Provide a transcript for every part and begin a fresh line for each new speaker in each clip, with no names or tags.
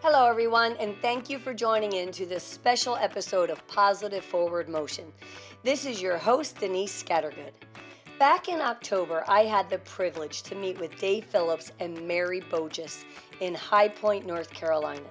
Hello, everyone, and thank you for joining in to this special episode of Positive Forward Motion. This is your host, Denise Scattergood. Back in October, I had the privilege to meet with Dave Phillips and Mary Bogus in High Point, North Carolina.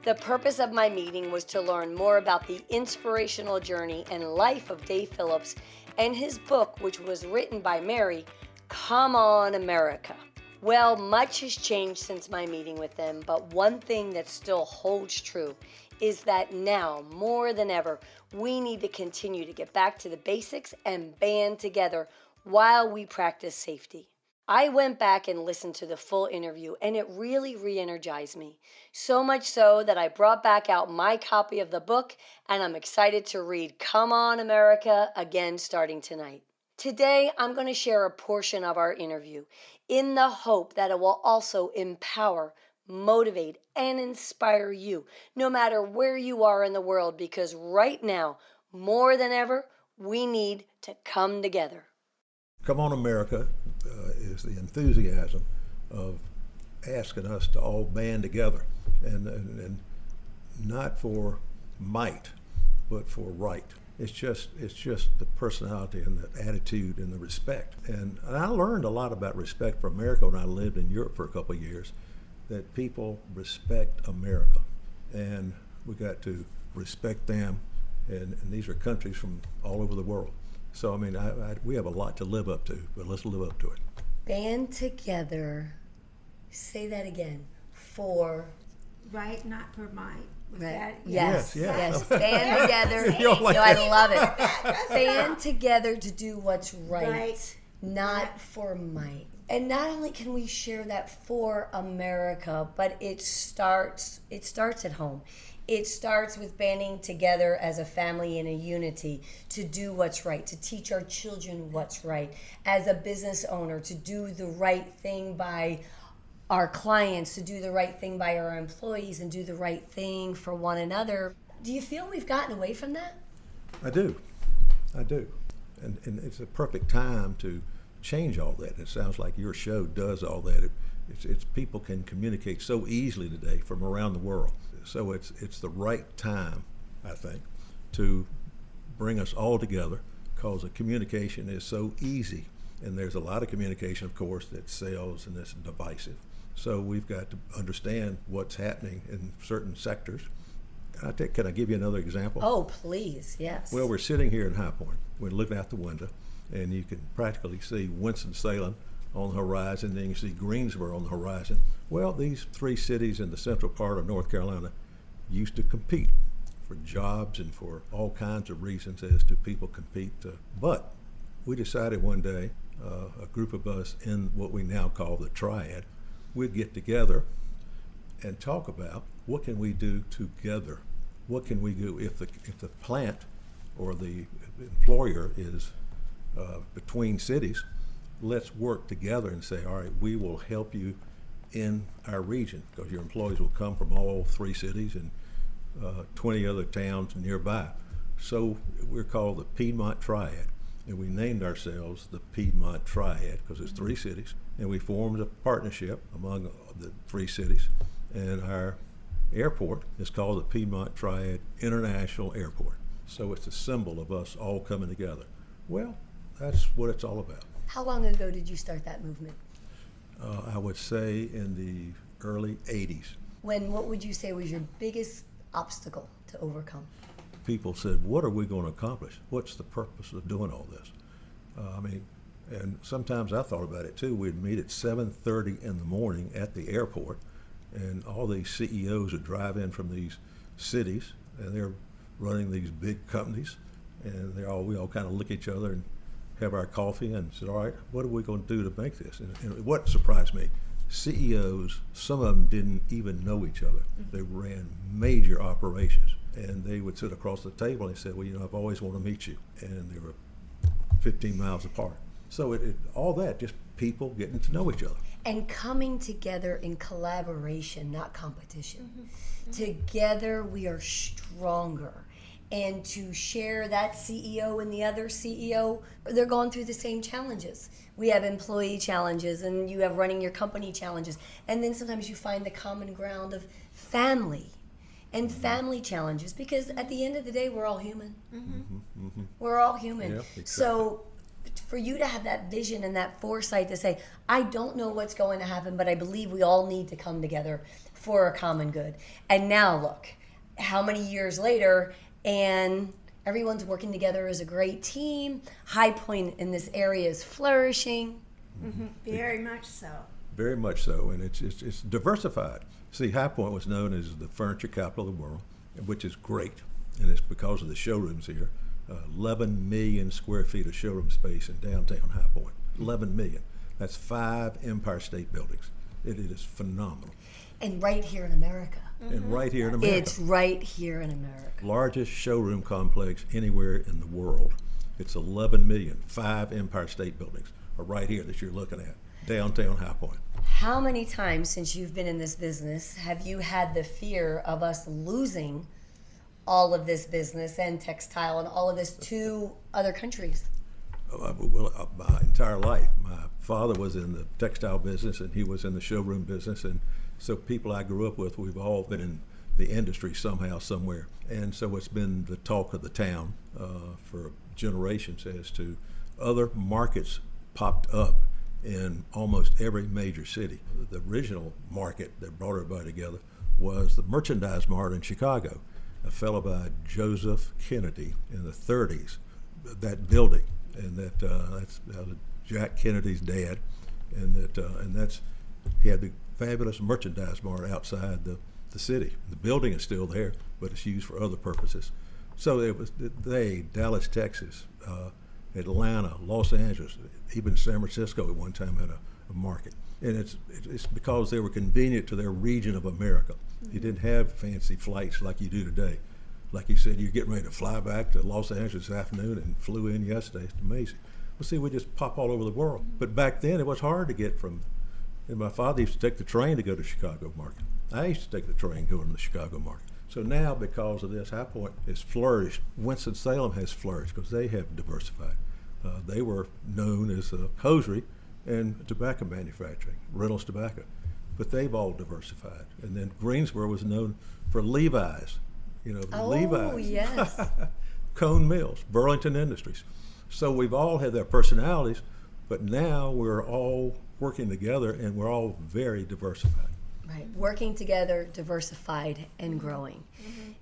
The purpose of my meeting was to learn more about the inspirational journey and life of Dave Phillips and his book, which was written by Mary, Come On, America. Well, much has changed since my meeting with them, but one thing that still holds true is that now, more than ever, we need to continue to get back to the basics and band together while we practice safety. I went back and listened to the full interview, and it really re-energized me. So much so that I brought back out my copy of the book, and I'm excited to read Come On, America again starting tonight. Today, I'm going to share a portion of our interview in the hope that it will also empower, motivate, and inspire you, no matter where you are in the world, because right now, more than ever, we need to come together.
Come On America is the enthusiasm of asking us to all band together, and not for might, but for right. It's just the personality and the attitude and the respect. And I learned a lot about respect for America when I lived in Europe for a couple of years, that people respect America. And we got to respect them. And these are countries from all over the world. So, I mean, we have a lot to live up to, but let's live up to it.
Band together, say that again, for...
Right, not for might.
Right.
Yes.
Band together. I love it. Band together to do what's right, not for might. And not only can we share that for America, but it starts at home. It starts with banding together as a family in a unity to do what's right, to teach our children what's right. As a business owner, to do the right thing by our clients, to do the right thing by our employees, and do the right thing for one another. Do you feel we've gotten away from that?
I do. And it's a perfect time to change all that. It sounds like your show does all that. It's people can communicate so easily today from around the world. So it's the right time, I think, to bring us all together, because the communication is so easy. And there's a lot of communication, of course, that's sales and that's divisive. So we've got to understand what's happening in certain sectors. Can I give you another example?
Oh, please, yes.
Well, we're sitting here in High Point. We're looking out the window, and you can practically see Winston-Salem on the horizon, then you see Greensboro on the horizon. Well, these three cities in the central part of North Carolina used to compete for jobs and for all kinds of reasons as to people compete. But we decided one day, a group of us in what we now call the Triad, we'd get together and talk about what can we do together. What can we do if the plant or the employer is between cities? Let's work together and say, all right, we will help you in our region, because your employees will come from all three cities and 20 other towns nearby. So we're called the Piedmont Triad. And we named ourselves the Piedmont Triad because it's three cities. And we formed a partnership among the three cities. And our airport is called the Piedmont Triad International Airport. So it's a symbol of us all coming together. Well, that's what it's all about.
How long ago did you start that movement?
I would say in the early 80s.
What would you say was your biggest obstacle to overcome?
People said, what are we going to accomplish? What's the purpose of doing all this? And sometimes I thought about it too. We'd meet at 7:30 in the morning at the airport, and all these CEOs would drive in from these cities, and they're running these big companies, and we all kind of look at each other and have our coffee and said, all right, what are we going to do to make this? And what surprised me, CEOs, some of them didn't even know each other. They ran major operations. And they would sit across the table and say, well, I've always wanted to meet you. And they were 15 miles apart. So all that, just people getting to know each other.
And coming together in collaboration, not competition. Together we are stronger. and to share that CEO and the other CEO, they're going through the same challenges. We have employee challenges, and you have running your company challenges. And then sometimes you find the common ground of family and family challenges, because at the end of the day, we're all human. We're all human.
Yeah, exactly.
So for you to have that vision and that foresight to say, I don't know what's going to happen, but I believe we all need to come together for a common good. And now look, how many years later, and everyone's working together as a great team. High Point in this area is flourishing.
Very much so.
Very much so, and it's diversified. See, High Point was known as the furniture capital of the world, which is great, and it's because of the showrooms here. 11 million square feet of showroom space in downtown High Point. 11 million. That's 5 Empire State Buildings. It is phenomenal.
And right here in America.
And right here in America.
It's right here in America.
Largest showroom complex anywhere in the world. It's 11 million. 5 Empire State Buildings are right here that you're looking at. Downtown High Point.
How many times since you've been in this business have you had the fear of us losing all of this business and textile and all of this to other countries?
Well, my entire life. My father was in the textile business and he was in the showroom business, and so people I grew up with, we've all been in the industry somehow, somewhere. And so it's been the talk of the town for generations as to other markets popped up in almost every major city. The original market that brought everybody together was the Merchandise Mart in Chicago. A fellow by Joseph Kennedy in the 30s, that building, and that's Jack Kennedy's dad, and that's he had the fabulous Merchandise Mart outside the city. The building is still there, but it's used for other purposes. So it was Dallas, Texas, Atlanta, Los Angeles, even San Francisco at one time had a market. And it's because they were convenient to their region of America. You didn't have fancy flights like you do today. Like you said, you're getting ready to fly back to Los Angeles this afternoon and flew in yesterday. It's amazing. Well, see, we just pop all over the world. But back then, it was hard to get from, and my father used to take the train to go to Chicago market. I used to take the train going to the Chicago market. So now, because of this, High Point has flourished. Winston-Salem has flourished because they have diversified. They were known as hosiery and tobacco manufacturing, Reynolds Tobacco. But they've all diversified. And then Greensboro was known for Levi's, Levi's.
Oh, yes.
Cone Mills, Burlington Industries. So we've all had their personalities, but now we're all working together and we're all very diversified.
Right, working together, diversified, and growing.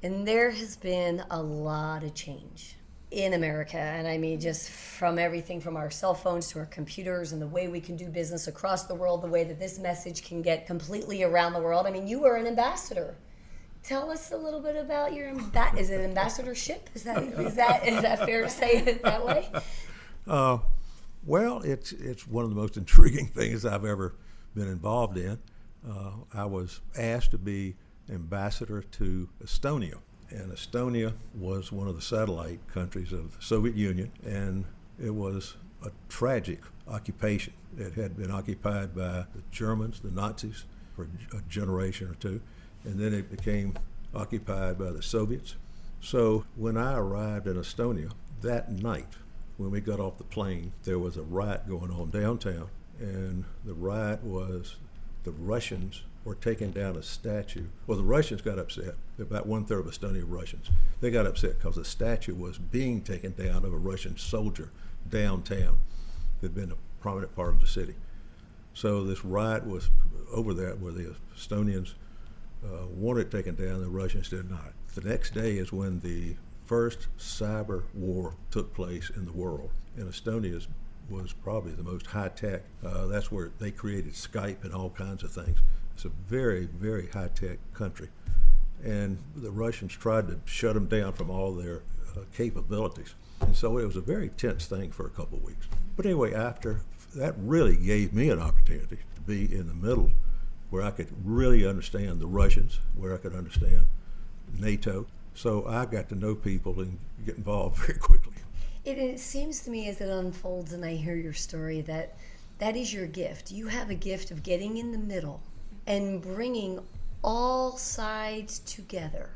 And there has been a lot of change in America, and I mean just from everything from our cell phones to our computers and the way we can do business across the world, the way that this message can get completely around the world. I mean, you were an ambassador. Tell us a little bit about your is it ambassadorship? Is that fair to say it that way?
Well, it's one of the most intriguing things I've ever been involved in. I was asked to be ambassador to Estonia. And Estonia was one of the satellite countries of the Soviet Union, and it was a tragic occupation. It had been occupied by the Germans, the Nazis, for a generation or two, and then it became occupied by the Soviets. So when I arrived in Estonia, that night, when we got off the plane, there was a riot going on downtown, and the riot was the Russians were taking down a statue. Well, the Russians got upset. About 1/3 of Estonia Russians. They got upset because a statue was being taken down of a Russian soldier downtown that had been a prominent part of the city. So this riot was over there where the Estonians wanted it taken down, the Russians did not. The next day is when the first cyber war took place in the world. And Estonia was probably the most high-tech. That's where they created Skype and all kinds of things. It's a very, very high-tech country. And the Russians tried to shut them down from all their capabilities. And so it was a very tense thing for a couple of weeks. But anyway, after that really gave me an opportunity to be in the middle where I could really understand the Russians, where I could understand NATO. So I got to know people and get involved very quickly.
It seems to me as it unfolds and I hear your story that is your gift. You have a gift of getting in the middle and bringing all sides together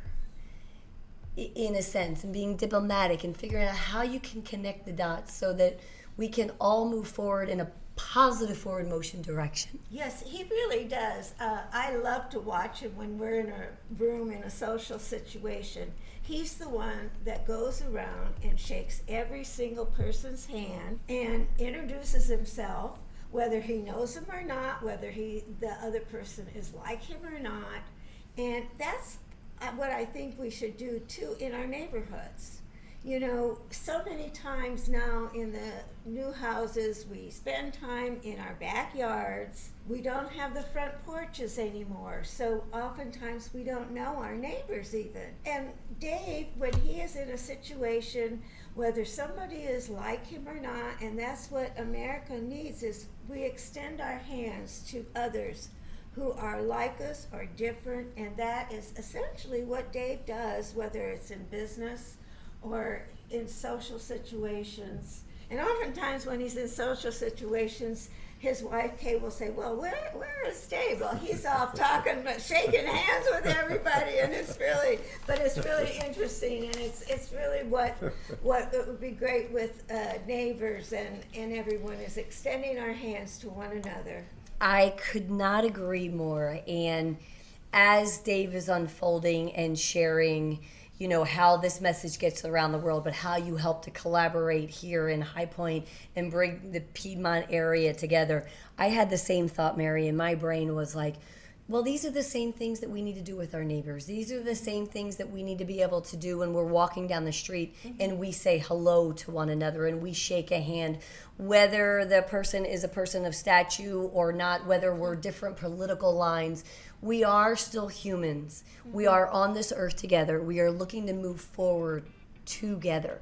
in a sense, and being diplomatic and figuring out how you can connect the dots so that we can all move forward in a positive forward motion direction.
Yes, he really does. I love to watch him when we're in a room in a social situation. He's the one that goes around and shakes every single person's hand and introduces himself, whether he knows him or not, whether the other person is like him or not. And that's what I think we should do too in our neighborhoods. You know, so many times now in the new houses, we spend time in our backyards. We don't have the front porches anymore, so oftentimes we don't know our neighbors even. And Dave, when he is in a situation, whether somebody is like him or not, and that's what America needs, is we extend our hands to others who are like us or different, and that is essentially what Dave does, whether it's in business or in social situations. And oftentimes when he's in social situations, his wife Kay will say, well, where is Dave? Well, he's off talking, shaking hands with everybody, and it's really interesting, and it's really what it would be great with neighbors and everyone is extending our hands to one another.
I could not agree more. And as Dave is unfolding and sharing, you know, how this message gets around the world, but how you help to collaborate here in High Point and bring the Piedmont area together, I had the same thought, Mary, and my brain was like, well, these are the same things that we need to do with our neighbors. These are the same things that we need to be able to do when we're walking down the street and we say hello to one another and we shake a hand, whether the person is a person of stature or not, whether we're different political lines. We are still humans. We are on this earth together. We are looking to move forward together.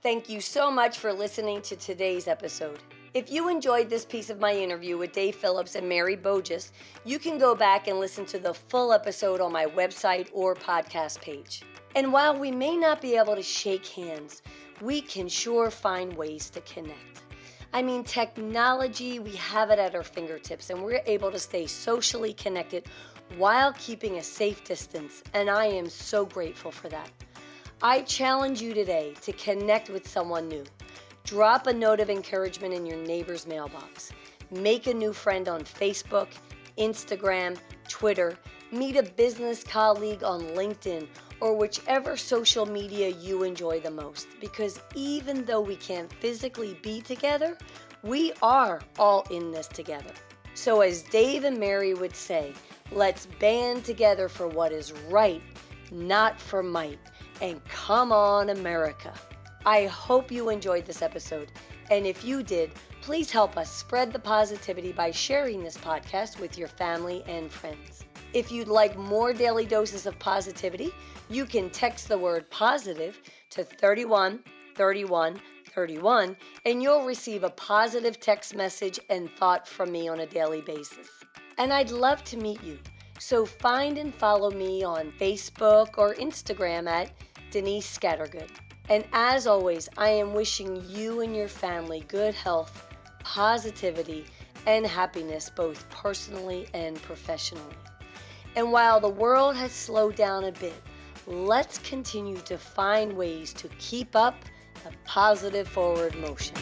Thank you so much for listening to today's episode. If you enjoyed this piece of my interview with Dave Phillips and Mary Bogus, you can go back and listen to the full episode on my website or podcast page. And while we may not be able to shake hands, we can sure find ways to connect. I mean, technology, we have it at our fingertips, and we're able to stay socially connected while keeping a safe distance, and I am so grateful for that. I challenge you today to connect with someone new. Drop a note of encouragement in your neighbor's mailbox. Make a new friend on Facebook, Instagram, Twitter. Meet a business colleague on LinkedIn or whichever social media you enjoy the most. Because even though we can't physically be together, we are all in this together. So as Dave and Mary would say, let's band together for what is right, not for might. And come on, America. I hope you enjoyed this episode, and if you did, please help us spread the positivity by sharing this podcast with your family and friends. If you'd like more daily doses of positivity, you can text the word positive to 313131, and you'll receive a positive text message and thought from me on a daily basis. And I'd love to meet you, so find and follow me on Facebook or Instagram at Denise Scattergood. And as always, I am wishing you and your family good health, positivity, and happiness, both personally and professionally. And while the world has slowed down a bit, let's continue to find ways to keep up the positive forward motion.